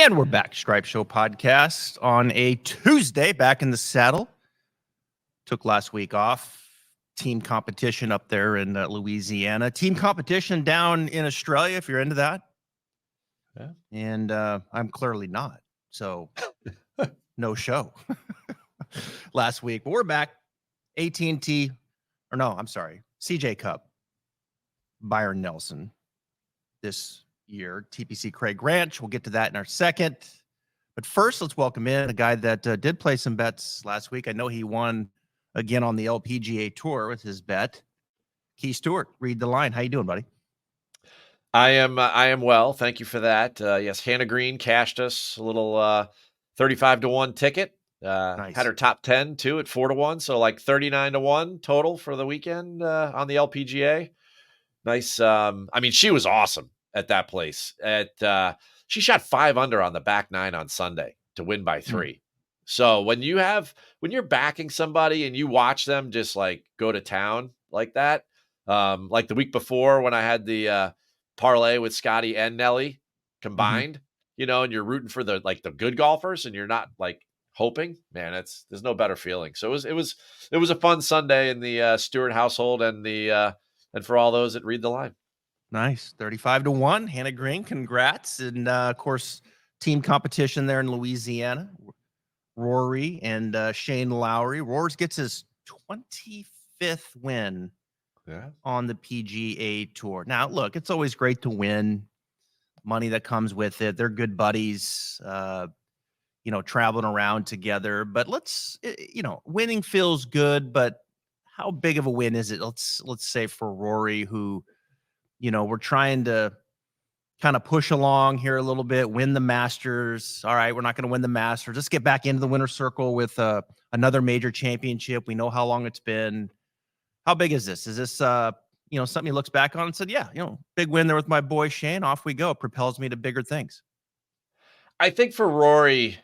And we're back. Stripe Show podcast on a Tuesday, back in the saddle. Took last week off. Team competition up there in Louisiana. Team competition down in Australia, if you're into that. Yeah. And I'm clearly not. So no show last week. But we're back. AT&T, or no, I'm sorry. CJ Cup Byron Nelson this year. TPC Craig Ranch. We'll get to that in our second. But first, let's welcome in a guy that did play some bets last week. I know he won again on the LPGA Tour with his bet. Key Stewart, read the line. How you doing, buddy? I am well. Thank you for that. Yes, Hannah Green cashed us a little 35-1 ticket. Nice. Had her top 10 too at 4-1, so like 39-1 total for the weekend on the LPGA. Nice. I mean, she was awesome at that place. She shot 5 under on the back nine on Sunday to win by 3. So when you're backing somebody and you watch them just like go to town like that, like the week before when I had the parlay with Scotty and Nelly combined, and you're rooting for the good golfers and you're not like hoping, man, there's no better feeling. So it was a fun Sunday in the Stewart household and for all those that read the line. Nice. 35-1. Hannah Green, congrats. And of course, team competition there in Louisiana. Rory and Shane Lowry. Roars gets his 25th win on the PGA Tour. Now, look, it's always great to win. Money that comes with it. They're good buddies, traveling around together. But winning feels good, but how big of a win is it? Let's say for Rory, who, we're trying to kind of push along here a little bit, win the Masters. All right, we're not going to win the Masters. Let's get back into the winner's circle with another major championship. We know how long it's been. How big is this? Is this, something he looks back on and said, yeah, big win there with my boy Shane. Off we go. It propels me to bigger things. I think for Rory,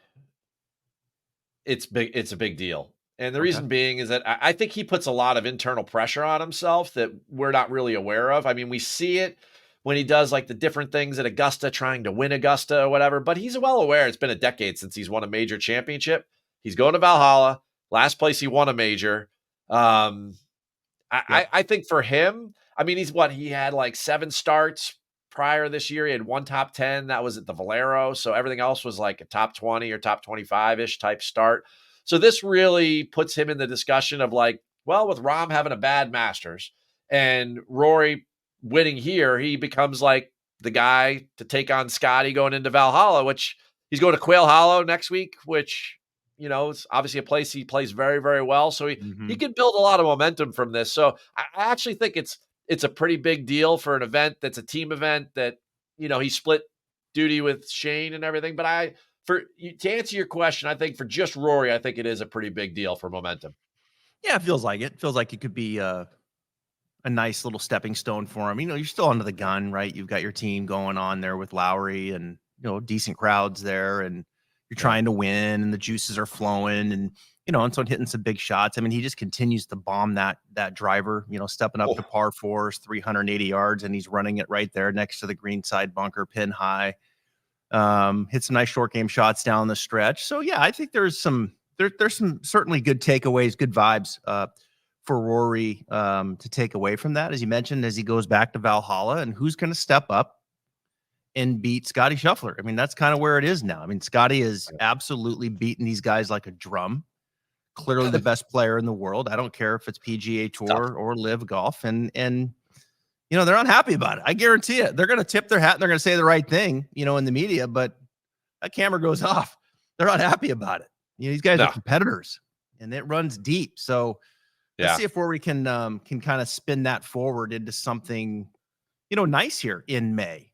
it's big. It's a big deal. And the reason being is that I think he puts a lot of internal pressure on himself that we're not really aware of. I mean, we see it when he does like the different things at Augusta, trying to win Augusta or whatever, but he's well aware it's been a decade since he's won a major championship. He's going to Valhalla. Last place he won a major. I think for him, I mean, he had like 7 starts prior this year. He had 1 top 10. That was at the Valero. So everything else was like a top 20 or top 25-ish type start. So this really puts him in the discussion of like, well, with Rahm having a bad Masters and Rory winning here, he becomes like the guy to take on Scotty going into Valhalla, which he's going to Quail Hollow next week, which, it's obviously a place he plays very, very well. So he can build a lot of momentum from this. So I actually think it's a pretty big deal for an event that's a team event that, he split duty with Shane and everything. But to answer your question, I think for just Rory, I think it is a pretty big deal for momentum. Yeah, it feels like it. It feels like it could be a nice little stepping stone for him. You're still under the gun, right? You've got your team going on there with Lowry and, decent crowds there, and you're trying to win and the juices are flowing and, and so hitting some big shots. I mean, he just continues to bomb that driver, stepping up to par 4s, 380 yards, and he's running it right there next to the green side bunker, pin high. Hit some nice short game shots down the stretch. So yeah, I think there's some certainly good takeaways, good vibes for Rory to take away from that, as you mentioned, as he goes back to Valhalla, and who's going to step up and beat Scotty Scheffler. I mean, that's kind of where it is now. I mean, Scotty is absolutely beating these guys like a drum. Clearly the best player in the world. I don't care if it's PGA Tour or Live Golf, and they're unhappy about it. I guarantee it. They're going to tip their hat and they're going to say the right thing, in the media, but that camera goes off. They're not happy about it. These guys are competitors and it runs deep. So let's see if Rory can kind of spin that forward into something, nice here in May,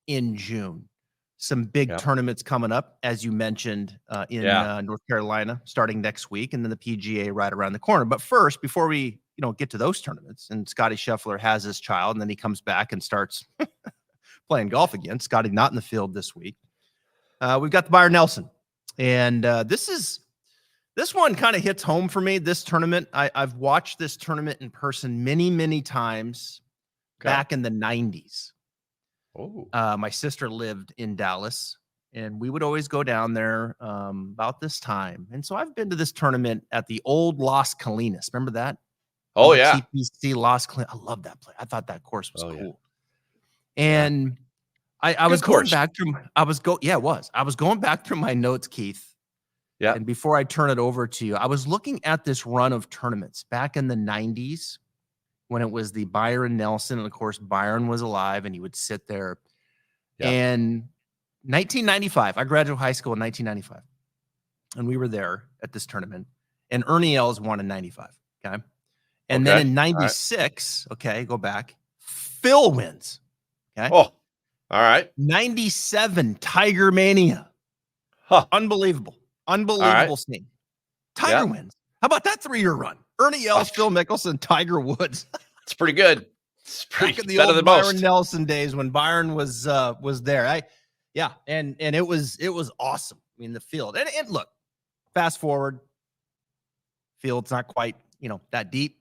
in June. Some big tournaments coming up, as you mentioned, in North Carolina, starting next week, and then the PGA right around the corner. But first, before we get to those tournaments, and Scotty Scheffler has his child, and then he comes back and starts playing golf again. Scotty not in the field this week. We've got the Byron Nelson, and this one kind of hits home for me. This tournament, I've watched this tournament in person many, many times back in the 90s. Oh, my sister lived in Dallas, and we would always go down there about this time. And so I've been to this tournament at the old Las Colinas. Remember that? Oh, Old yeah. TPC Las Colinas. I love that place. I thought that course was Oh, yeah. cool. Yeah. And I was Good going course. back through, it was. I was going back through my notes, Keith. Yeah. And before I turn it over to you, I was looking at this run of tournaments back in the 90s when it was the Byron Nelson. And of course, Byron was alive and he would sit there. Yeah. And 1995, I graduated high school in 1995. And we were there at this tournament. And Ernie Els won in 95. Okay. And then in 96, okay, go back. Phil wins. Okay. Oh, all right. 97, Tiger Mania. Huh. Unbelievable. Unbelievable scene. Tiger wins. How about that 3-year run? Ernie Els, Phil Mickelson, Tiger Woods. It's pretty good. It's pretty Back in the better old than Byron most. Nelson days when Byron was there. And it was awesome. I mean, the field. And look, fast forward, field's not quite, that deep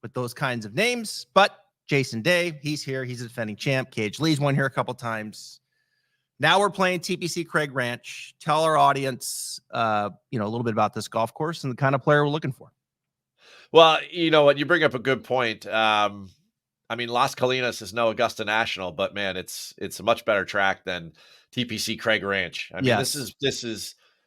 with those kinds of names, but Jason Day, he's here. He's a defending champ. KH Lee's won here a couple times. Now we're playing TPC Craig Ranch. Tell our audience, a little bit about this golf course and the kind of player we're looking for. Well, you know what? You bring up a good point. I mean, Las Colinas is no Augusta National, but man, it's a much better track than TPC Craig Ranch. I mean, Yes.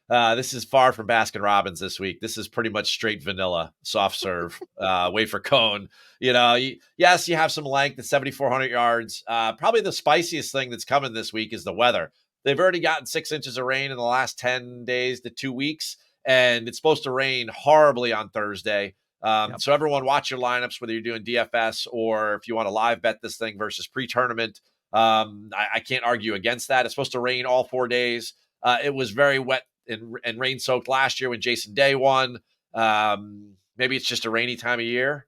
this is far from Baskin Robbins this week. This is pretty much straight vanilla, soft serve, wafer cone. Yes, you have some length at 7,400 yards. Probably the spiciest thing that's coming this week is the weather. They've already gotten 6 inches of rain in the last 10 days to 2 weeks, and it's supposed to rain horribly on Thursday. So everyone watch your lineups, whether you're doing DFS or if you want to live bet this thing versus pre-tournament. I can't argue against that. It's supposed to rain all 4 days. It was very wet and rain soaked last year when Jason Day won. Maybe it's just a rainy time of year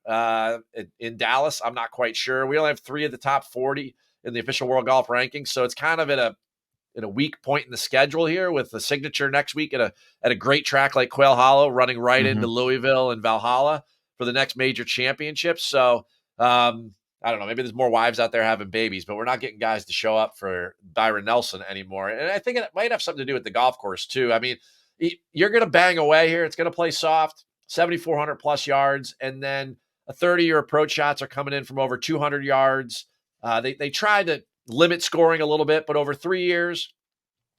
in Dallas. I'm not quite sure. We only have 3 of the top 40 in the official world golf rankings. So it's kind of at a weak point in the schedule here with the signature next week at a great track like Quail Hollow, running right into Louisville and Valhalla for the next major championship. So I don't know, maybe there's more wives out there having babies, but we're not getting guys to show up for Byron Nelson anymore. And I think it might have something to do with the golf course too. I mean, you're going to bang away here. It's going to play soft, 7,400 plus yards. And then a 30-year approach shots are coming in from over 200 yards. They tried to limit scoring a little bit, but over 3 years,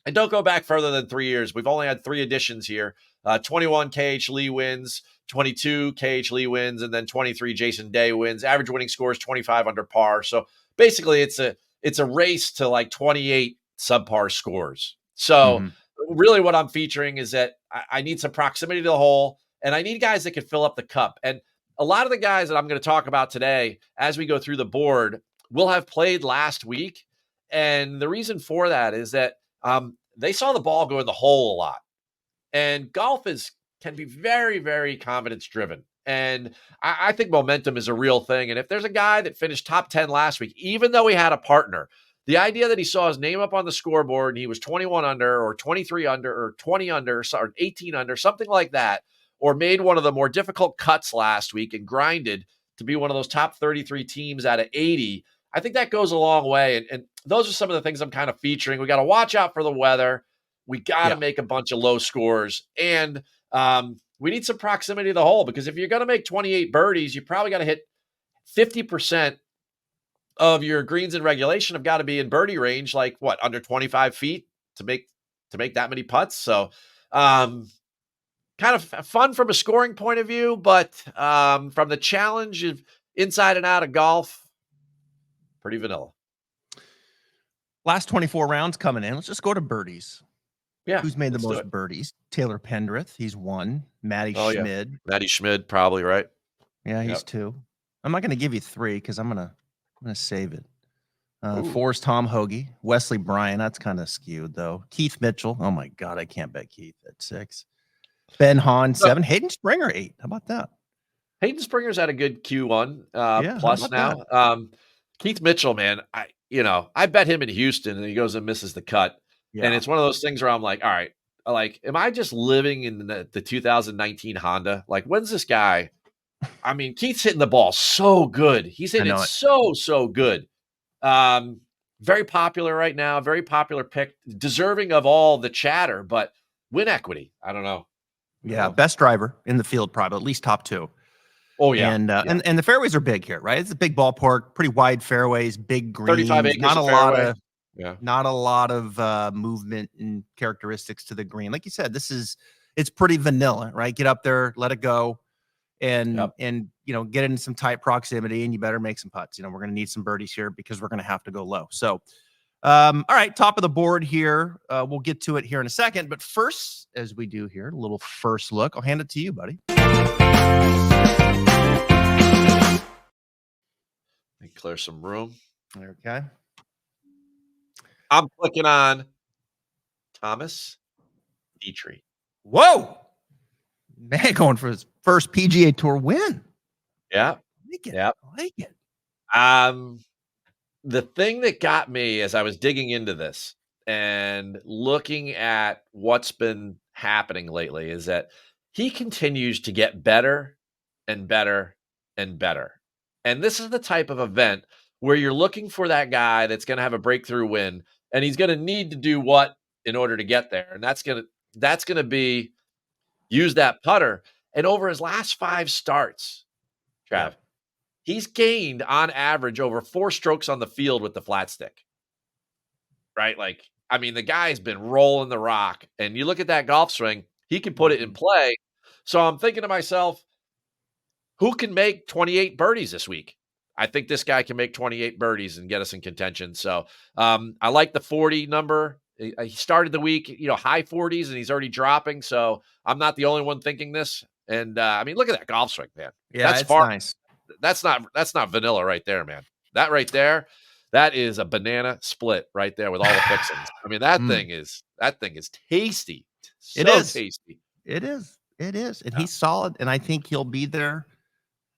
and don't go back further than 3 years. We've only had 3 additions here. 21 KH Lee wins, 22 KH Lee wins, and then 23 Jason Day wins. Average winning score is 25 under par. So basically it's a race to like 28 subpar scores. So really what I'm featuring is that I need some proximity to the hole, and I need guys that can fill up the cup. And a lot of the guys that I'm going to talk about today, as we go through the board, will have played last week. And the reason for that is that they saw the ball go in the hole a lot. And golf can be very, very confidence driven. And I think momentum is a real thing. And if there's a guy that finished top 10 last week, even though he had a partner, the idea that he saw his name up on the scoreboard and he was 21 under or 23 under or 20 under or 18 under, something like that, or made one of the more difficult cuts last week and grinded to be one of those top 33 teams out of 80, I think that goes a long way. And those are some of the things I'm kind of featuring. We got to watch out for the weather. We got to make a bunch of low scores. And we need some proximity to the hole, because if you're going to make 28 birdies, you probably got to hit 50% of your greens in regulation have got to be in birdie range, like what, under 25 feet to make that many putts. So kind of fun from a scoring point of view, but from the challenge of inside and out of golf, pretty vanilla. Last 24 rounds coming in. Let's just go to birdies. Yeah. Who's made the most birdies? Taylor Pendrith. He's 1. Matty Schmid. Yeah. Matty Schmid, probably, right? Yeah, he's 2. I'm not going to give you 3 because I'm gonna save it. 4 is Tom Hoagie. Wesley Bryan. That's kind of skewed though. Keith Mitchell. Oh my God, I can't bet Keith at 6. Ben Hahn 7. Hayden Springer 8. How about that? Hayden Springer's had a good Q1 plus now. Keith Mitchell, man, I bet him in Houston and he goes and misses the cut. Yeah. And it's one of those things where I'm like, all right, am I just living in the 2019 Honda? Like, when's this guy? I mean, Keith's hitting the ball so good. He's hitting it so good. Very popular right now, very popular pick, deserving of all the chatter, but win equity. I don't know. Yeah, best driver in the field, probably at least top 2. Oh yeah, And yeah. and the fairways are big here, right? It's a big ballpark, pretty wide fairways, big 35 greens, acres of fairway. Yeah. not a lot of movement and characteristics to the green. Like you said, it's pretty vanilla, right? Get up there, let it go, and Yep. get in some tight proximity, and you better make some putts. We're going to need some birdies here because we're going to have to go low. So, all right, top of the board here. We'll get to it here in a second, but first, as we do here, a little first look. I'll hand it to you, buddy. Let me clear some room. Okay. I'm clicking on Thomas Dietrich. Whoa, man, going for his first PGA Tour win. Yeah. I like it. Yeah. I like it. The thing that got me as I was digging into this and looking at what's been happening lately is that he continues to get better and better and better. And this is the type of event where you're looking for that guy that's going to have a breakthrough win, and he's going to need to do what in order to get there. And that's going to be use that putter. And over his last 5 starts, Trav, he's gained on average over 4 strokes on the field with the flat stick. Right? Like, I mean, the guy's been rolling the rock, and you look at that golf swing, he can put it in play. So I'm thinking to myself, who can make 28 birdies this week? I think this guy can make 28 birdies and get us in contention. So I like the 40 number. He started the week, high 40s, and he's already dropping. So I'm not the only one thinking this. And I mean, look at that golf swing, man. Yeah, That's it's far. nice. That's not vanilla right there, man. That right there, that is a banana split right there with all the fixings. I mean, that thing is tasty. So It is. tasty. It is. And he's solid. And I think he'll be there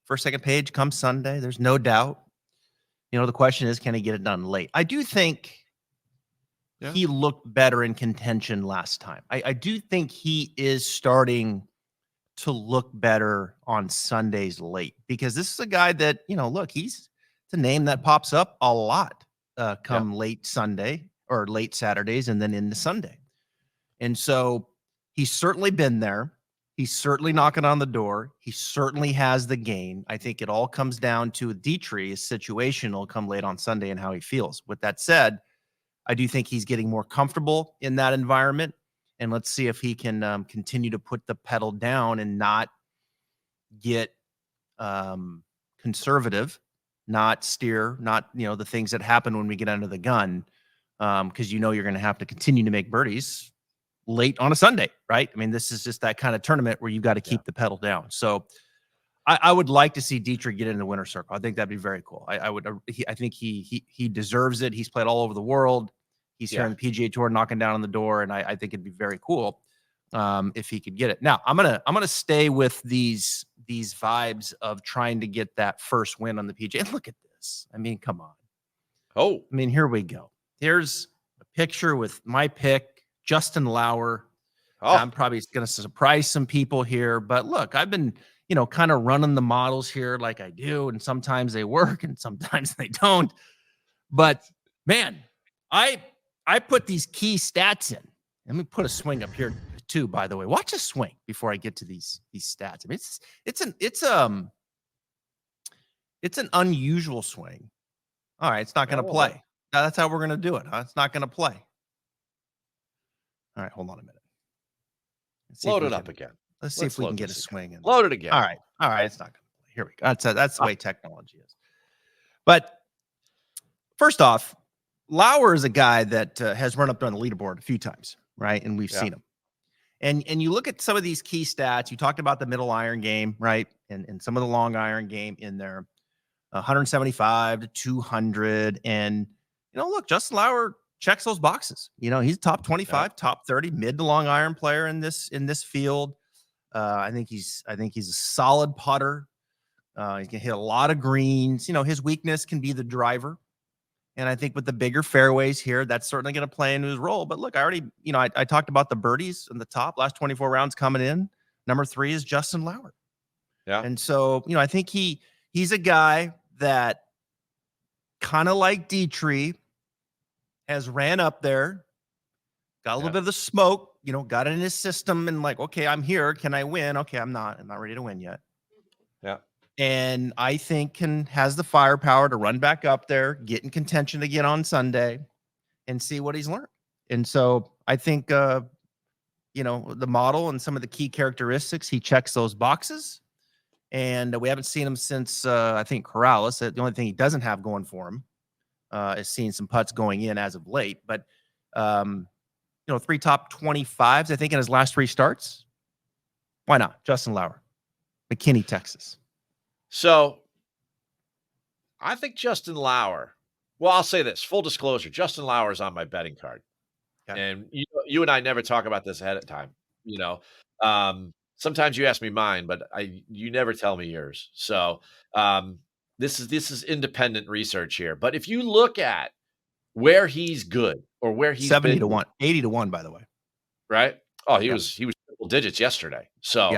for second page come Sunday. There's no doubt. The question is, can he get it done late? I do think he looked better in contention last time. I do think he is starting to look better on Sundays late, because this is a guy that, look, he's a name that pops up a lot come late Sunday or late Saturdays and then into Sunday. And so he's certainly been there. He's certainly knocking on the door. He certainly has the game. I think it all comes down to Dietrich. His situation will come late on Sunday and how he feels. With that said, I do think he's getting more comfortable in that environment. And let's see if he can continue to put the pedal down and not get conservative, not steer, not, the things that happen when we get under the gun. Because you're going to have to continue to make birdies late on a Sunday, right? I mean, this is just that kind of tournament where you've got to keep the pedal down. So I would like to see Dietrich get in the winner's circle. I think that'd be very cool. I think he deserves it. He's played all over the world. He's here on the PGA Tour knocking down on the door, and I think it'd be very cool if he could get it. Now, I'm gonna stay with these vibes of trying to get that first win on the PGA. And look at this. I mean, come on. Oh, I mean, here we go. Here's a picture with my pick, Justin Lauer. Oh. I'm probably going to surprise some people here, but look, I've been, kind of running the models here like I do, and sometimes they work and sometimes they don't. But man, I put these key stats in. Let me put a swing up here too, by the way. Watch a swing before I get to these stats. I mean, it's an unusual swing. All right, it's not going to play. That's how we're going to do it, huh? It's not going to play. All right, hold on a minute. Load it up again. Let's see if we can get a swing in. Load it again. All right, it's not going to play. Here we go. That's the way technology is. But first off, Lauer is a guy that has run up on the leaderboard a few times, right? And we've seen him. And you look at some of these key stats. You talked about the middle iron game, right? And some of the long iron game in there. 175 to 200. And, look, Justin Lauer checks those boxes. He's top 25, top 30, mid to long iron player in this field. I think he's a solid putter. He can hit a lot of greens. His weakness can be the driver. And I think with the bigger fairways here, that's certainly going to play into his role. But look, I already, I talked about the birdies in the top last 24 rounds coming in. Number 3 is Justin Lauer. Yeah. And so, I think he's a guy that kind of like Dietrich has ran up there, got a little bit of the smoke, got it in his system and like, okay, I'm here. Can I win? Okay, I'm not ready to win yet. Yeah. And I think has the firepower to run back up there, get in contention again on Sunday and see what he's learned. And so I think, the model and some of the key characteristics, he checks those boxes. And we haven't seen him since, I think, Corrales. The only thing he doesn't have going for him is seeing some putts going in as of late. But, 3 top 25s, I think, in his last 3 starts. Why not? Justin Lauer, McKinney, Texas. So I think Justin Lauer, well, I'll say this, full disclosure, Justin Lauer is on my betting card. Okay. And you and I never talk about this ahead of time. Sometimes you ask me mine, but you never tell me yours. So this is independent research here. But if you look at where he's good or where he's 70 been to 1, 80 to 1, by the way. Right? Oh, he was triple digits yesterday. So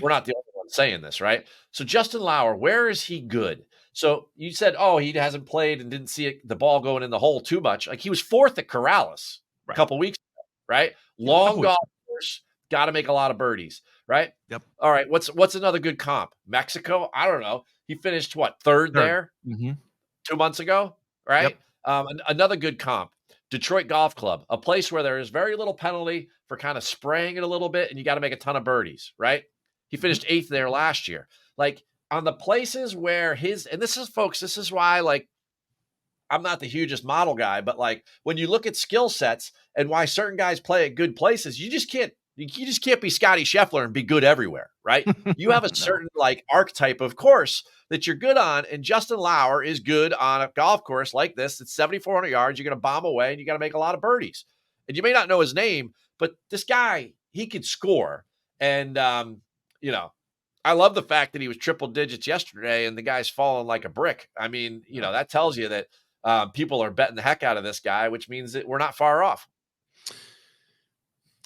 we're not the only one saying this, right? So Justin Lauer, where is he good? So you said, oh, he hasn't played and didn't see the ball going in the hole too much. Like he was 4th at Corrales a couple weeks ago, right? Long golf course, got to make a lot of birdies, right? Yep. All right. What's another good comp? Mexico? I don't know. He finished third there 2 months ago, right? Yep. Another good comp. Detroit Golf Club, a place where there is very little penalty for kind of spraying it a little bit, and you got to make a ton of birdies, right? He finished 8th there last year. Like on the places where and this is why like I'm not the hugest model guy, but like when you look at skill sets and why certain guys play at good places, you just can't be Scotty Scheffler and be good everywhere, right? You have a certain like archetype of course that you're good on, and Justin Lauer is good on a golf course like this. It's 7,400 yards. You're going to bomb away, and you got to make a lot of birdies. And you may not know his name, but this guy, he could score. And I love the fact that he was triple digits yesterday, and the guy's falling like a brick. I mean, that tells you that people are betting the heck out of this guy, which means that we're not far off. A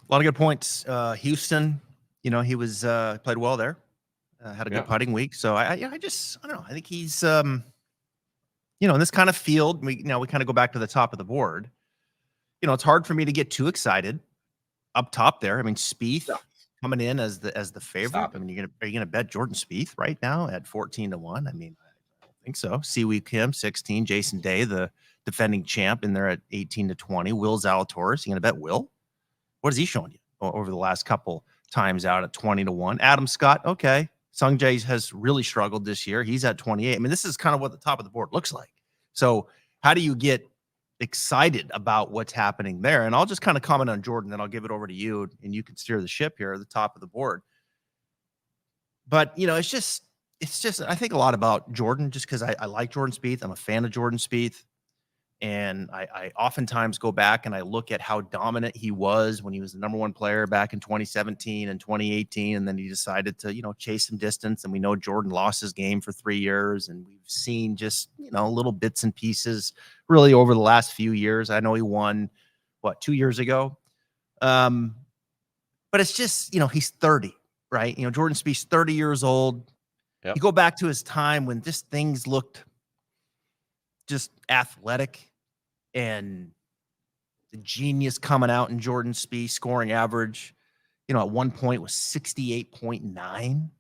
lot of good points. Houston, he was played well there. Had a good putting week. So I don't know. I think he's in this kind of field. We kind of go back to the top of the board. It's hard for me to get too excited up top there. I mean, Spieth coming in as the favorite. I mean, are you gonna bet Jordan Spieth right now at 14 to 1? I mean, I don't think so. Siwoo Kim 16, Jason Day, the defending champ, in there at 18 to 20. Will Zalatoris, you gonna bet Will? What has he shown you over the last couple times out at 20 to 1? Adam Scott, okay. Sung Jae has really struggled this year. He's at 28. I mean, this is kind of what the top of the board looks like. So how do you get excited about what's happening there? And I'll just kind of comment on Jordan, then I'll give it over to you, and you can steer the ship here at the top of the board. But, it's just I think a lot about Jordan just because I like Jordan Spieth. I'm a fan of Jordan Spieth. And I oftentimes go back and I look at how dominant he was when he was the number 1 player back in 2017 and 2018. And then he decided to, chase some distance. And we know Jordan lost his game for 3 years. And we've seen just, little bits and pieces really over the last few years. I know he won, 2 years ago? But it's just, he's 30, right? Jordan Spieth's 30 years old. Yep. You go back to his time when just things looked just athletic, and the genius coming out in Jordan Spieth, scoring average, at one point was 68.9,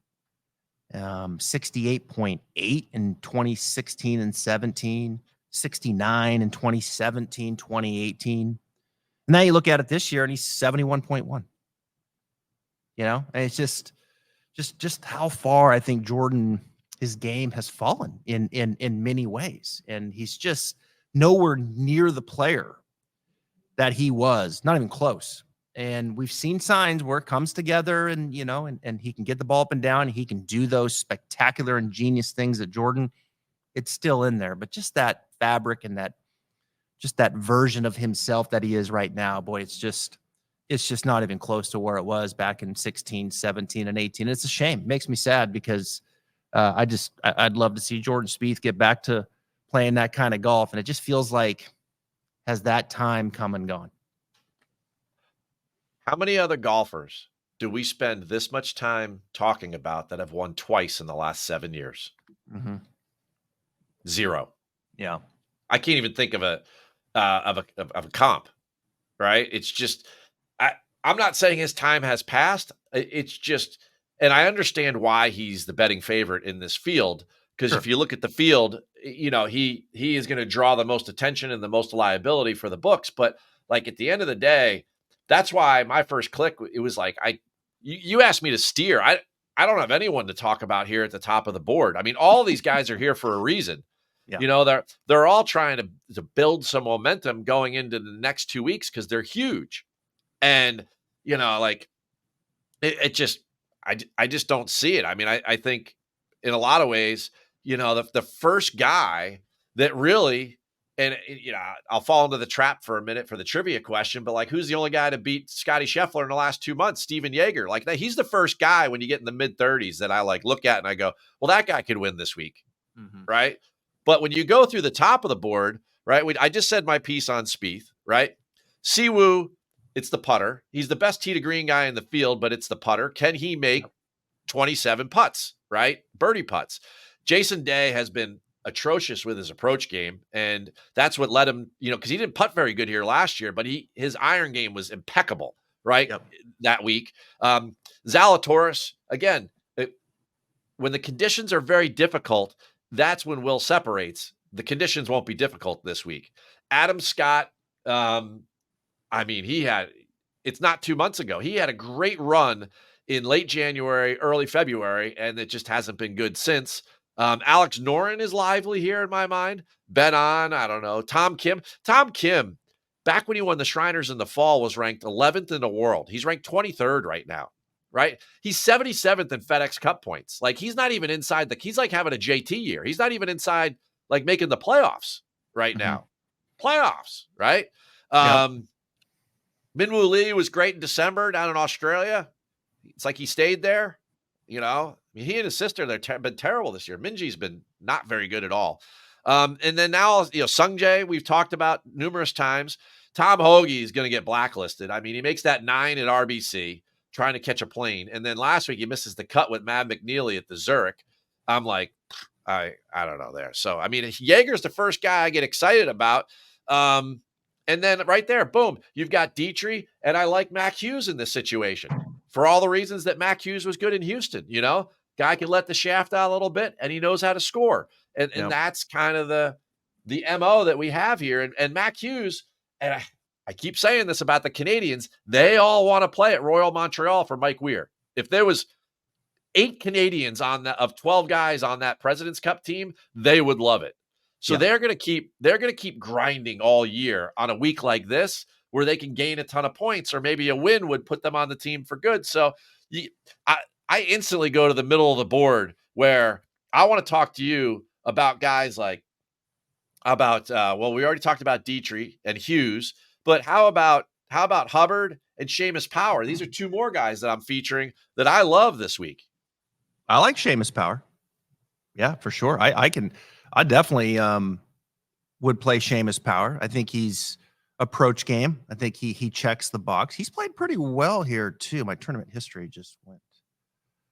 68.8 in 2016 and 17, 69 in 2017, 2018. And now you look at it this year and he's 71.1. And it's just how far I think Jordan, his game has fallen in many ways. And he's just nowhere near the player that he was, not even close. And we've seen signs where it comes together and, and he can get the ball up and down. And he can do those spectacular and genius things that Jordan, it's still in there. But just that fabric and that version of himself that he is right now, boy, it's just not even close to where it was back in 16, 17, and 18. It's a shame. It makes me sad because I'd love to see Jordan Spieth get back to playing that kind of golf. And it just feels like, has that time come and gone? How many other golfers do we spend this much time talking about that have won twice in the last 7 years? 0. Yeah. I can't even think of of a comp, right? It's just I'm not saying his time has passed. It's just, and I understand why he's the betting favorite in this field, because if Sure. you look at the field, he is going to draw the most attention and the most liability for the books. But like at the end of the day, that's why my first click, it was like you asked me to steer. I don't have anyone to talk about here at the top of the board. I mean, all these guys are here for a reason. Yeah. They're all trying to build some momentum going into the next 2 weeks because they're huge. And, like it just, I just don't see it. I mean, I think in a lot of ways, the first guy that really, and I'll fall into the trap for a minute for the trivia question, but like, who's the only guy to beat Scotty Scheffler in the last 2 months? Steven Yeager. Like he's the first guy when you get in the mid-30s that I like look at and I go, well, that guy could win this week. Mm-hmm. Right. But when you go through the top of the board, right, I just said my piece on Spieth, right? Siwoo, it's the putter. He's the best tee to green guy in the field, but it's the putter. Can he make 27 putts, right? Birdie putts. Jason Day has been atrocious with his approach game, and that's what led him, because he didn't putt very good here last year, but his iron game was impeccable, right? Yep. That week. Zalatoris, again, when the conditions are very difficult, that's when Will separates. The conditions won't be difficult this week. Adam Scott, it's not 2 months ago. He had a great run in late January, early February, and it just hasn't been good since. Alex Noren is lively here in my mind. Bet on, I don't know. Tom Kim, back when he won the Shriners in the fall, was ranked 11th in the world. He's ranked 23rd right now, right? He's 77th in FedEx Cup points. Like he's not even inside he's like having a JT year. He's not even inside like making the playoffs right now. Playoffs, right? Yep. Minwoo Lee was great in December down in Australia. It's like he stayed there. He and his sister, they've been terrible this year. Minji's been not very good at all. And then now, Sung Jae, we've talked about numerous times. Tom Hoagie is going to get blacklisted. I mean, he makes that 9 at RBC trying to catch a plane. And then last week he misses the cut with Matt McNeely at the Zurich. I'm like, I don't know there. So, I mean, Yeager's the first guy I get excited about. And then right there, boom, you've got Dietrich, and I like Mac Hughes in this situation for all the reasons that Mac Hughes was good in Houston. Guy can let the shaft out a little bit, and he knows how to score. And that's kind of the MO that we have here. And Mac Hughes, and I keep saying this about the Canadians, they all want to play at Royal Montreal for Mike Weir. If there was 8 Canadians of 12 guys on that President's Cup team, they would love it. So they're going to keep grinding all year on a week like this where they can gain a ton of points, or maybe a win would put them on the team for good. So I instantly go to the middle of the board where I want to talk to you about guys we already talked about Dietrich and Hughes, but how about Hubbard and Seamus Power? These are 2 more guys that I'm featuring that I love this week. I like Seamus Power. Yeah, for sure. I definitely would play Seamus Power. I think he's approach game. I think he checks the box. He's played pretty well here too. My tournament history just went.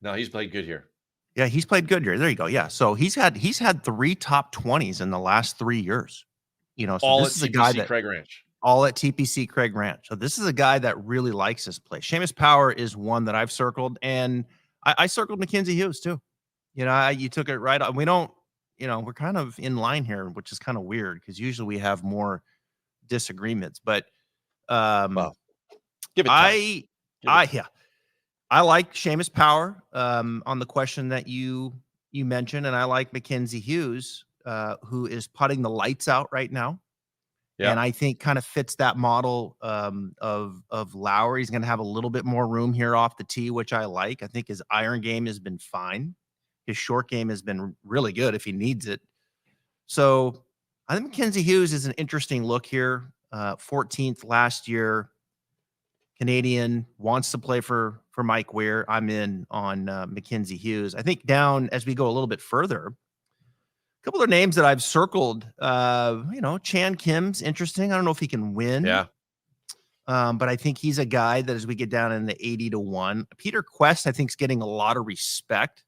No, he's played good here. Yeah, he's played good here. There you go. Yeah. So he's had 3 top 20s in the last 3 years. So all this at is TPC a guy that Craig Ranch. All at TPC Craig Ranch. So this is a guy that really likes this play. Seamus Power is one that I've circled, and I circled Mackenzie Hughes too. You took it right on. We don't, we're kind of in line here, which is kind of weird because usually we have more disagreements. But give it time. I like Seamus Power on the question that you mentioned, and I like Mackenzie Hughes, who is putting the lights out right now. Yeah. And I think kind of fits that model of Lowry. He's going to have a little bit more room here off the tee, which I like. I think his iron game has been fine. His short game has been really good if he needs it. So I think Mackenzie Hughes is an interesting look here. 14th last year. Canadian, wants to play for Mike Weir. I'm in on Mackenzie Hughes. I think down as we go a little bit further, a couple of names that I've circled, Chan Kim's interesting. I don't know if he can win. Yeah. But I think he's a guy that as we get down in the 80-1, Peter Quest, I think, is getting a lot of respect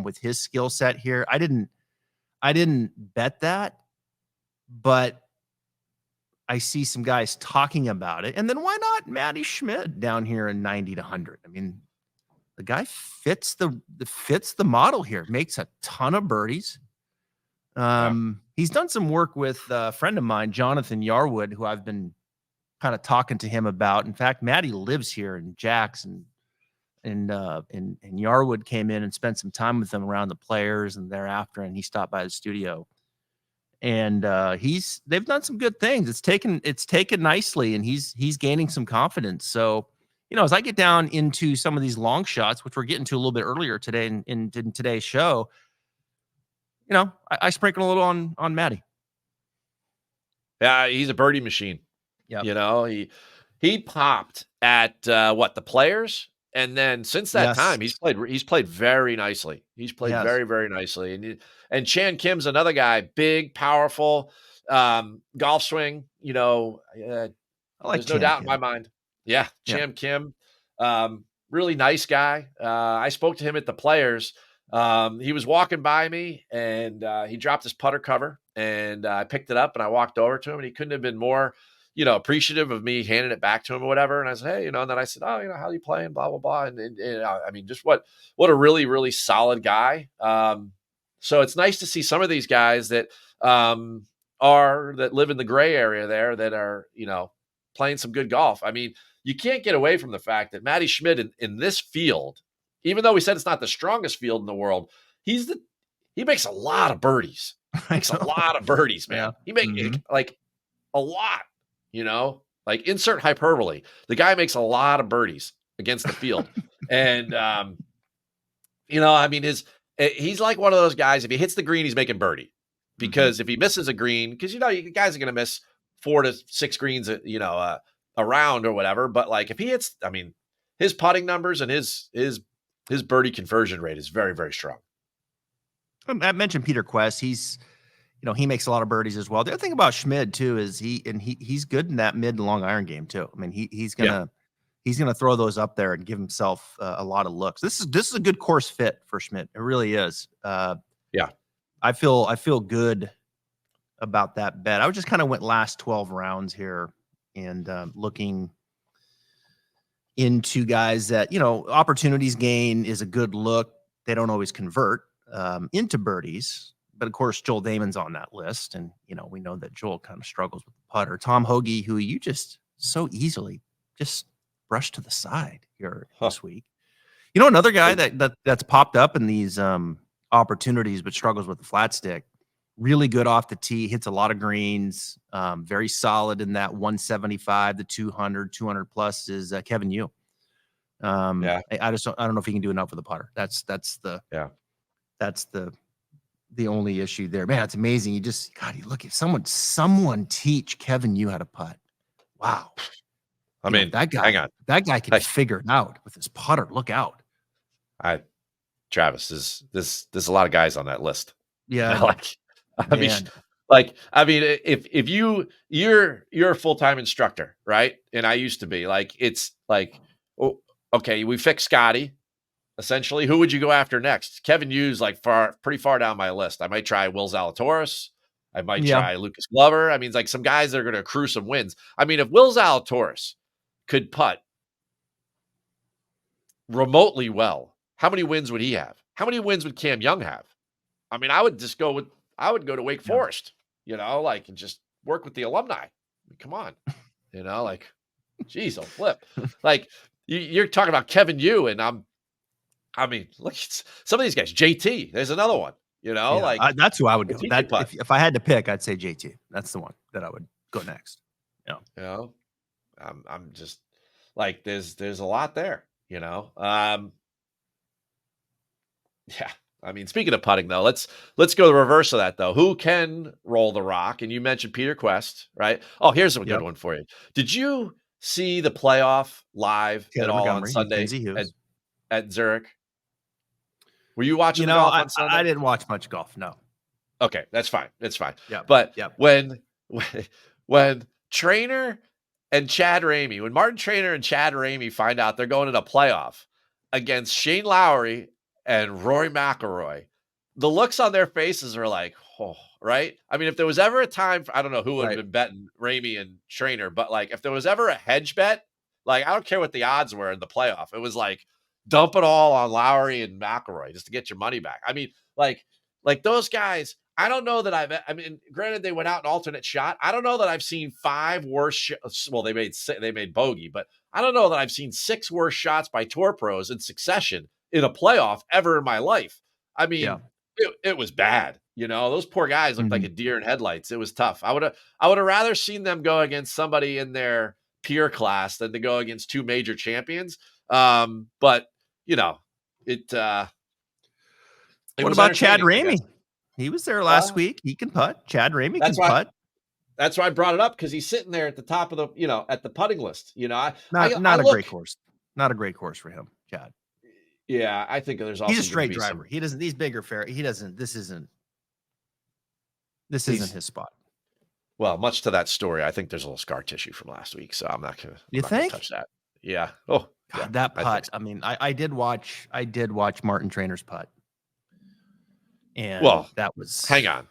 with his skill set here. I didn't bet that, but I see some guys talking about it. And then why not Matty Schmidt down here in 90 to 100? I mean, the guy fits the model here, makes a ton of birdies. Yeah. He's done some work with a friend of mine, Jonathan Yarwood, who I've been kind of talking to him about. In fact, Matty lives here in Jackson, and Yarwood came in and spent some time with him around the players and thereafter, and he stopped by the studio. And they've done some good things. It's taken nicely, and he's gaining some confidence. So, as I get down into some of these long shots, which we're getting to a little bit earlier today in today's show, I sprinkle a little on Matty. Yeah, he's a birdie machine. Yeah, He popped at the players, and then since that time he's played very nicely. He's played very, very nicely. And Chan Kim's another guy, big, powerful, golf swing. I like There's no doubt in my mind. Yeah, Yeah. Chan Kim, really nice guy. I spoke to him at the players. He was walking by me, and he dropped his putter cover, and I picked it up and I walked over to him, and he couldn't have been more, appreciative of me handing it back to him or whatever. And I said, hey, and then I said, oh, how are you playing? Blah, blah, blah. And I mean, just what a really, really solid guy. So it's nice to see some of these guys that live in the gray area there that are, playing some good golf. I mean, you can't get away from the fact that Matty Schmidt in this field, even though we said it's not the strongest field in the world, he makes a lot of birdies. Makes a lot of birdies, man. Yeah. He makes like a lot, like insert hyperbole. The guy makes a lot of birdies against the field. And, I mean, he's like one of those guys, if he hits the green, he's making birdie. Because if he misses a green, because, guys are going to miss 4 to 6 greens, a round or whatever. But like if he hits, I mean, his putting numbers and his birdie conversion rate is very, very strong. I mentioned Peter Quest. He's, he makes a lot of birdies as well. The other thing about Schmid too is he's good in that mid and long iron game too. I mean, he's gonna throw those up there and give himself a lot of looks. This is a good course fit for Schmid. It really is. Yeah, I feel good about that bet. I just kind of went last 12 rounds here and looking into guys that, opportunities gain is a good look. They don't always convert into birdies. But of course, Joel Damon's on that list. And, we know that Joel kind of struggles with the putter. Tom Hoagie, who you just so easily just brushed to the side here this week. Another guy that's popped up in these opportunities but struggles with the flat stick. Really good off the tee, hits a lot of greens, very solid in that 175 to 200 plus is Kevin Yu. I don't know if he can do enough with the putter. That's the only issue there. Man, it's amazing. You look at someone teach Kevin Yu how to putt. Wow. I mean, that guy can figure it out with his putter. Look out. Travis, there's a lot of guys on that list. Yeah. If you're a full-time instructor, right? And I used to be it's like, oh, okay, we fixed Scotty. Essentially, who would you go after next? Kevin Yu's pretty far down my list. I might try Will Zalatoris. I might try Lucas Glover. I mean, it's like some guys that are going to accrue some wins. I mean, if Will Zalatoris could putt remotely well, how many wins would he have? How many wins would Cam Young have? I mean, I would go to Wake Forest, and just work with the alumni. I mean, come on, geez, I'll flip. You're talking about Kevin Yu, and look at some of these guys. JT, there's another one. That's who I would go. If I had to pick, I'd say JT. That's the one that I would go next. Yeah. I'm just there's a lot there. Yeah. I mean, speaking of putting though, let's go the reverse of that though. Who can roll the rock? And you mentioned Peter Quest, right? Oh, here's a good one for you. Did you see the playoff live at all on Sunday at Zurich? Were you watching the golf on Sunday? I didn't watch much golf. No. Okay, that's fine. That's fine. Yeah. But when Trainer and Chad Ramey, when Martin Trainer and Chad Ramey find out they're going in a playoff against Shane Lowry and Rory McIlroy, the looks on their faces are like, right? I mean, if there was ever a time for, I don't know who would have Right. been betting Ramey and Trainer, but like if there was ever a hedge bet, like I don't care what the odds were in the playoff. It was like dump it all on Lowry and McIlroy just to get your money back. I mean, like those guys, I don't know that I mean, granted they went out an alternate shot. I don't know that I've seen 5 worse well, they made bogey, but I don't know that I've seen 6 worse shots by tour pros in succession in a playoff ever in my life. I Yeah. mean, it was bad. You know, those poor guys looked like Mhm. a deer in headlights. It was tough. I would have rather seen them go against somebody in their peer class than to go against 2 major champions. But you know, it it What was about Chad entertaining, I guess. Ramey? He was there last Uh, week. He can putt. Chad Ramey that's can why putt. that's why I brought it up because he's sitting there at the top of the, at the putting list. I Not a look, great course. Not a great course for him, Chad. yeah, I think there's He's a also going to straight be driver. some. He doesn't. These bigger fair. He doesn't. This isn't He's his spot. Well, much to that story, I think there's a little scar tissue from last week, so I'm not gonna You think? touch that. Yeah. Oh, yeah. God, that I think putt. so. I mean, I did watch. I did watch Martin Trainer's putt, and Well, that was. hang on,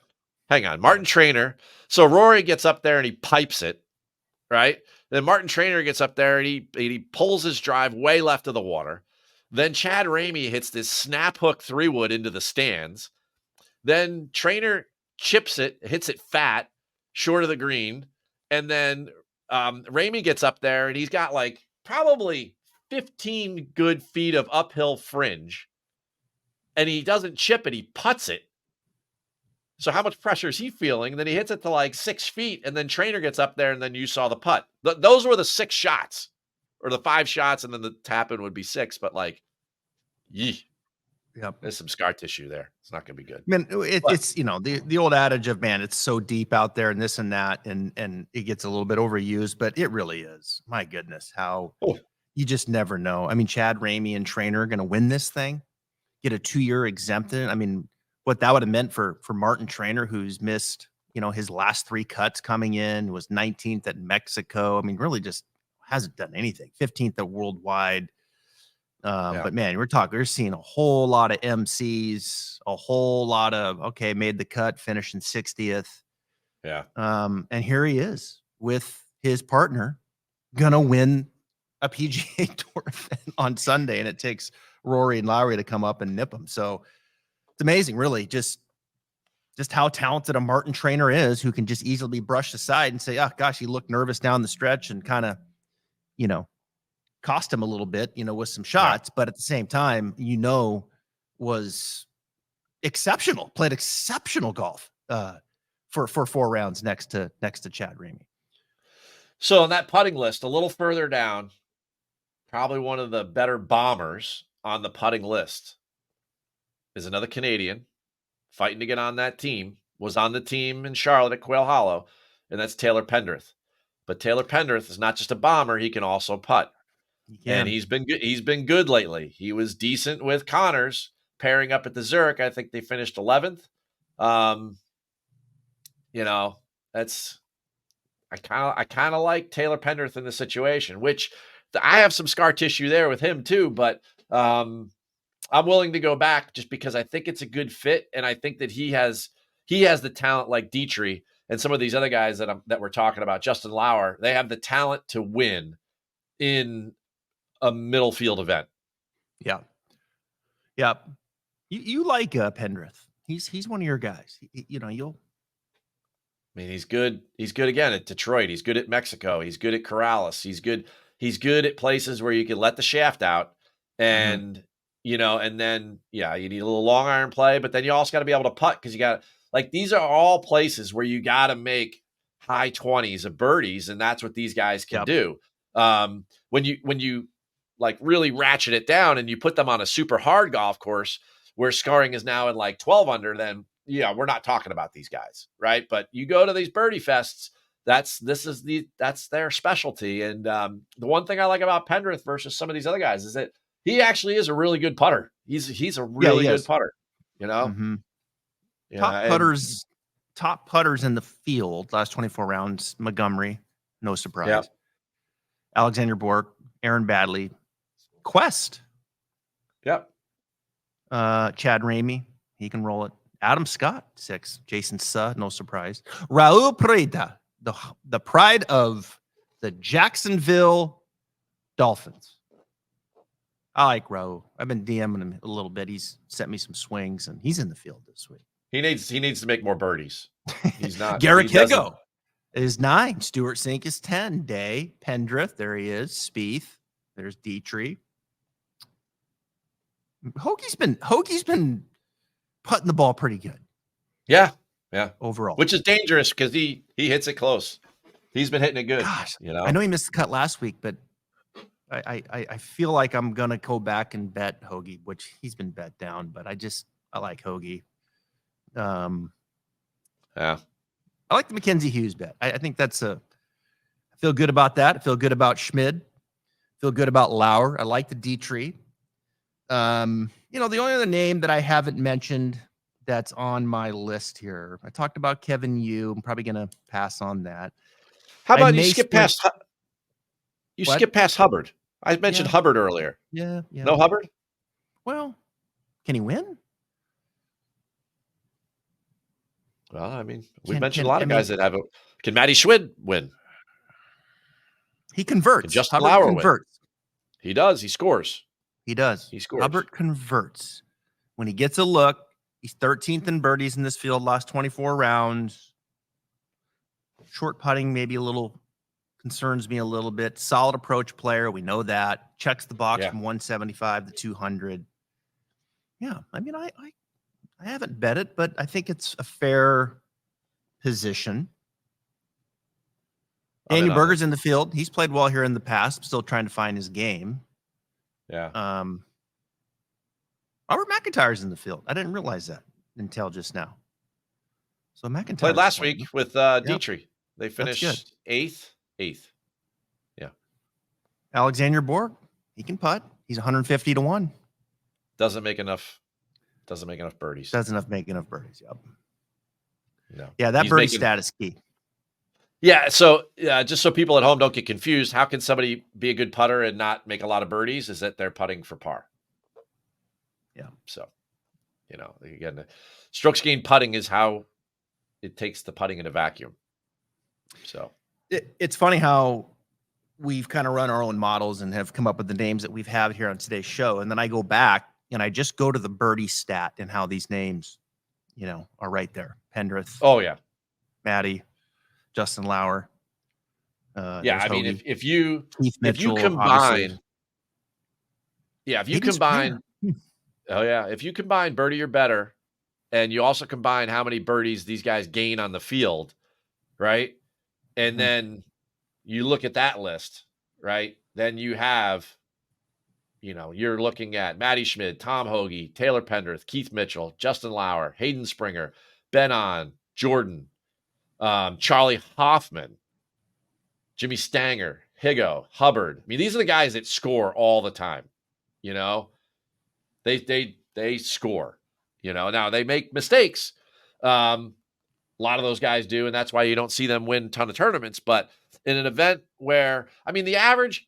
hang on. Yeah. Martin Trainer. So Rory gets up there and he pipes it, right? Then Martin Trainer gets up there and he pulls his drive way left of the water. Then Chad Ramey hits this snap hook 3-wood into the stands. Then Trainer chips it, hits it fat, short of the green. And then Ramey gets up there and he's got like probably 15 good feet of uphill fringe. And he doesn't chip it, he putts it. So how much pressure is he feeling? And then he hits it to like 6 feet. And then Trainer gets up there and then you saw the putt. Those were the 6 shots or the 5 shots. And then the tap in would be 6. But like, yee, Yep. there's some scar tissue there. It's not going to be good. I mean, But it's the old adage of, man, it's so deep out there and this and that, and it gets a little bit overused, but it really is. My goodness, how oh, you just never know. I mean, Chad Ramey and Trainer are going to win this thing, get a 2-year exemption. I mean, what that would have meant for Martin Trainer, who's missed his last 3 cuts coming in, was 19th at Mexico. I mean, really just hasn't done anything. 15th at Worldwide. yeah. But man, we're seeing a whole lot of MCs, a whole lot of, okay, made the cut, finishing 60th. Yeah. And here he is with his partner, gonna win a PGA Tour event on Sunday, and it takes Rory and Lowry to come up and nip him. So it's amazing, really, just how talented a Martin Trainer is, who can just easily be brushed aside and say, oh gosh, he looked nervous down the stretch, and kind of, cost him a little bit, with some shots, but at the same time, was exceptional, played exceptional golf for 4 rounds next to Chad Ramey. So on that putting list, a little further down, probably one of the better bombers on the putting list is another Canadian fighting to get on that team, was on the team in Charlotte at Quail Hollow, and that's Taylor Pendrith. But Taylor Pendrith is not just a bomber, he can also putt. And he's been good. He's been good lately. He was decent with Connors pairing up at the Zurich. I think they finished 11th. That's I kind of like Taylor Pendrith in this situation, which I have some scar tissue there with him too. But I'm willing to go back just because I think it's a good fit, and I think that he has the talent like Dietrich and some of these other guys that we're talking about. Justin Lauer, they have the talent to win in a middle field event. Yeah. You like Pendrith. He's one of your guys. You'll. I mean, he's good. He's good again at Detroit. He's good at Mexico. He's good at Corrales. He's good at places where you can let the shaft out, and and then you need a little long iron play, but then you also got to be able to putt because you got these are all places where you got to make high 20s of birdies, and that's what these guys can do. When you like really ratchet it down and you put them on a super hard golf course where scoring is now in like 12 under, then we're not talking about these guys, right? But you go to these birdie fests, that's their specialty. And the one thing I like about Pendrith versus some of these other guys is that he actually is a really good putter. He's a really good putter, Mm-hmm. Yeah, top putters in the field last 24 rounds. Montgomery, no surprise. Yep. Alexander Bork, Aaron Badley, Quest. Yep. Chad Ramey, he can roll it. Adam Scott, 6. Jason Suh, no surprise. Raul Preda, the pride of the Jacksonville Dolphins. I like Raul. I've been DMing him a little bit. He's sent me some swings, and he's in the field this week. He needs to make more birdies. He's not. Garrick Higo is 9. Stewart Sink is 10. Day, Pendrith, there he is. Spieth, there's Dietrich. Hoagie's been putting the ball pretty good. Yeah. Overall. Which is dangerous because he hits it close. He's been hitting it good. Gosh, you know. I know he missed the cut last week, but I feel like I'm gonna go back and bet Hoagie, which he's been bet down, but I like Hoagie. Yeah. I like the Mackenzie Hughes bet. I think I feel good about that. I feel good about Schmid. Feel good about Lauer. I like the Dietrich. The only other name that I haven't mentioned that's on my list here, I talked about Kevin Yu. I'm probably going to pass on that. How about you skip past Hubbard? I mentioned Hubbard earlier. Yeah. No Hubbard? Well, can he win? Well, I mean, we've mentioned a lot of guys that have Can Matty Schwid win? He converts. Can Justin Hubbard Lauer converts. Win? He does. He scores. He does. He scores. Hubbard converts. When he gets a look, he's 13th in birdies in this field, last 24 rounds. Short putting maybe a little concerns me a little bit. Solid approach player. We know that. Checks the box from 175 to 200. Yeah, I mean, I haven't bet it, but I think it's a fair position. Daniel Berger's in the field. He's played well here in the past. Still trying to find his game. Yeah. Robert McIntyre's in the field. I didn't realize that until just now. So McIntyre played last week with Dietrich. They finished eighth. Yeah. Alexander Borg, he can putt. He's 150 to 1. Doesn't make enough birdies. Doesn't make enough birdies. Yep. No. Yeah, that birdie stat is key. Yeah, so just so people at home don't get confused, how can somebody be a good putter and not make a lot of birdies? Is that they're putting for par. Yeah. So, again, strokes gained putting is how it takes the putting in a vacuum. So it's funny how we've kind of run our own models and have come up with the names that we've had here on today's show. And then I go back and I just go to the birdie stat and how these names, are right there. Pendrith. Oh, yeah. Matty. Justin Lauer. Yeah, I mean, if you combine birdie or better, and you also combine how many birdies these guys gain on the field, right? And then you look at that list, right? Then you have, you're looking at Matty Schmid, Tom Hoagie, Taylor Pendrith, Keith Mitchell, Justin Lauer, Hayden Springer, Ben On, Jordan, Charlie Hoffman, Jimmy Stanger, Higo, Hubbard. I mean, these are the guys that score all the time. They score. Now they make mistakes. A lot of those guys do, and that's why you don't see them win a ton of tournaments. But in an event where, I mean, the average,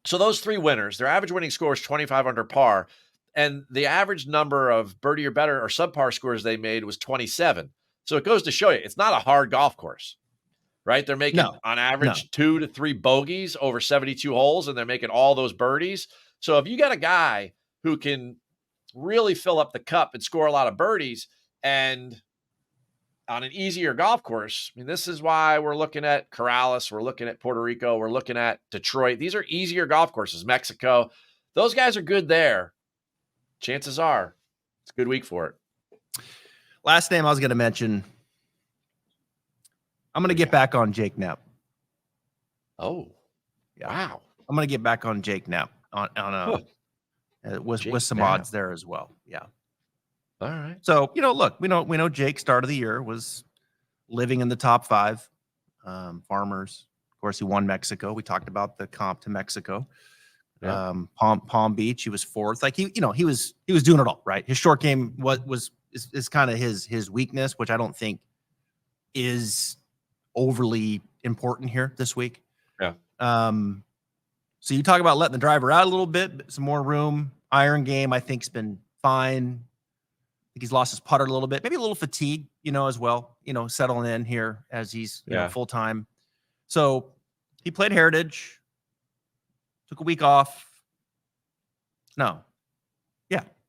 so those three winners, their average winning score is 25 under par, and the average number of birdie or better or subpar scores they made was 27. So it goes to show you, it's not a hard golf course, right? They're making on average 2 to 3 bogeys over 72 holes, and they're making all those birdies. So if you got a guy who can really fill up the cup and score a lot of birdies, and on an easier golf course, I mean, this is why we're looking at Corrales, we're looking at Puerto Rico, we're looking at Detroit. These are easier golf courses. Mexico, those guys are good there. Chances are it's a good week for it. Last name I was going to mention, I'm going to get back on Jake Knapp. Oh, yeah. Wow. I'm going to get back on Jake Knapp with some odds there as well. Yeah. All right. So, look, we know Jake start of the year was living in the top 5 farmers. Of course, he won Mexico. We talked about the comp to Mexico. Yeah. Palm Beach, he was 4th. Like he was doing it all, right? His short game is kind of his weakness, which I don't think is overly important here this week. Yeah. So you talk about letting the driver out a little bit, some more room. Iron game, I think, has been fine. think he's lost his putter a little bit, maybe a little fatigue, as well, settling in here as he's, full time. So he played Heritage, took a week off.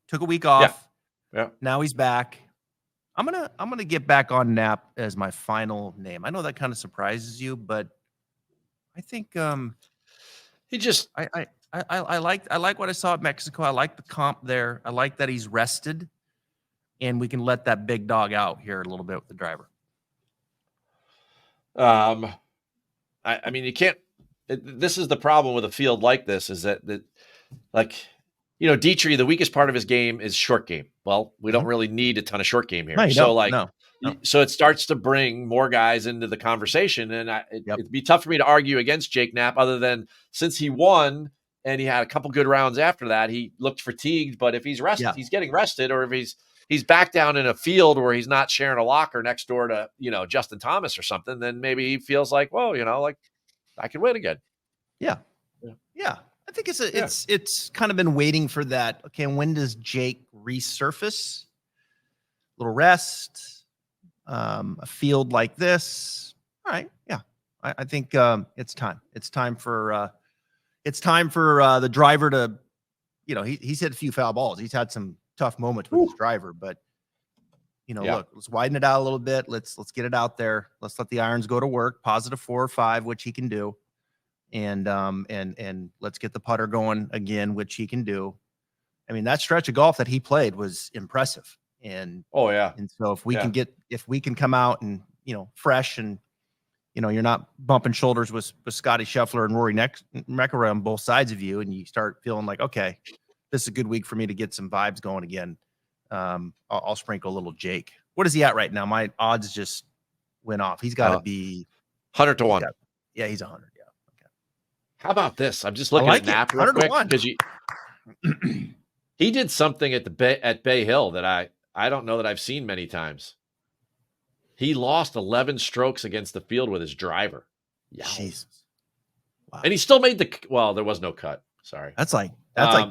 Took a week off. Yeah. Now he's back. I'm gonna get back on Knapp as my final name. I know that kind of surprises you, but I think he just I like what I saw at Mexico. I like the comp there. I like that he's rested, and we can let that big dog out here a little bit with the driver. I mean, you can't. This is the problem with a field like this: is that like. Dietrich, the weakest part of his game is short game. Well, we don't really need a ton of short game here. No, so no. So it starts to bring more guys into the conversation. And it'd be tough for me to argue against Jake Knapp other than since he won and he had a couple good rounds after that, he looked fatigued. But if he's rested, he's getting rested, or if he's back down in a field where he's not sharing a locker next door to, Justin Thomas or something, then maybe he feels like, whoa, like I can win again. Yeah. I think it's kind of been waiting for that. Okay, when does Jake resurface? A little rest, a field like this. All right, yeah. I think it's time. It's time for the driver to, he's hit a few foul balls. He's had some tough moments with his driver, but look, let's widen it out a little bit. Let's get it out there. Let's let the irons go to work. +4 or 5, which he can do. And let's get the putter going again, which he can do. I mean, that stretch of golf that he played was impressive. And and so if we can come out and fresh and you're not bumping shoulders with Scotty Scheffler and Rory McIlroy on both sides of you, and you start feeling like, okay, this is a good week for me to get some vibes going again. I'll sprinkle a little Jake. What is he at right now? My odds just went off. He's got to be 100 to 1. He's 100. How about this? I'm just looking at Knapp real quick because he did something at Bay Hill that I don't know that I've seen many times. He lost 11 strokes against the field with his driver. Jesus. Wow. And he still made there was no cut. Sorry. That's like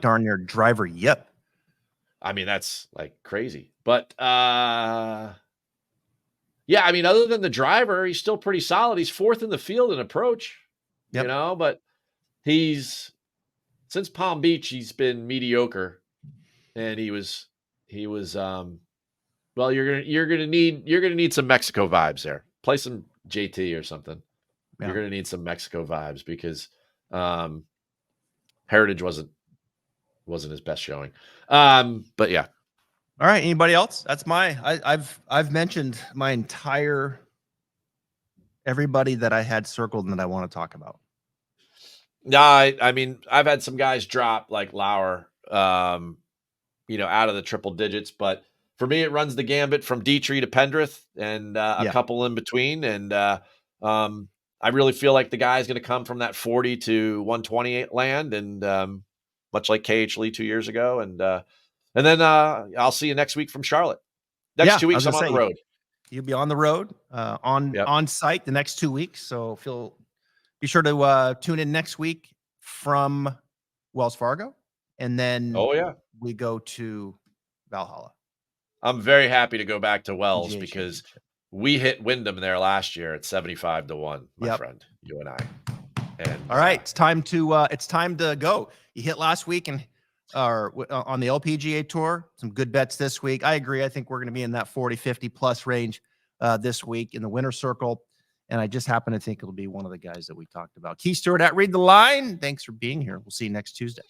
darn near driver yip. I mean, that's like crazy. But I mean, other than the driver, he's still pretty solid. He's 4th in the field in approach. But since Palm Beach, he's been mediocre, and he was well, you're gonna need some Mexico vibes there. Play some JT or something. Yeah. You're gonna need some Mexico vibes because Heritage wasn't his best showing. But yeah. All right. Anybody else? That's I've mentioned my entire everybody that I had circled and that I want to talk about. No, I mean, I've had some guys drop like Lauer, out of the triple digits, but for me, it runs the gambit from Dietrich to Pendrith and a couple in between. And I really feel like the guy's going to come from that 40 to 128 land, and much like KH Lee 2 years ago. And then I'll see you next week from Charlotte. Next 2 weeks, I'm on the road. You'll be on the road, on site the next 2 weeks. So be sure to tune in next week from Wells Fargo, and then we go to Valhalla. I'm very happy to go back to Wells because we hit Wyndham there last year at 75 to 1, my friend, you and I. And all right, it's time to go. You hit last week and on the LPGA Tour, some good bets this week. I agree. I think we're going to be in that 40, 50 plus range this week in the winner's circle. And I just happen to think it'll be one of the guys that we talked about. Keith Stewart at Read the Line. Thanks for being here. We'll see you next Tuesday.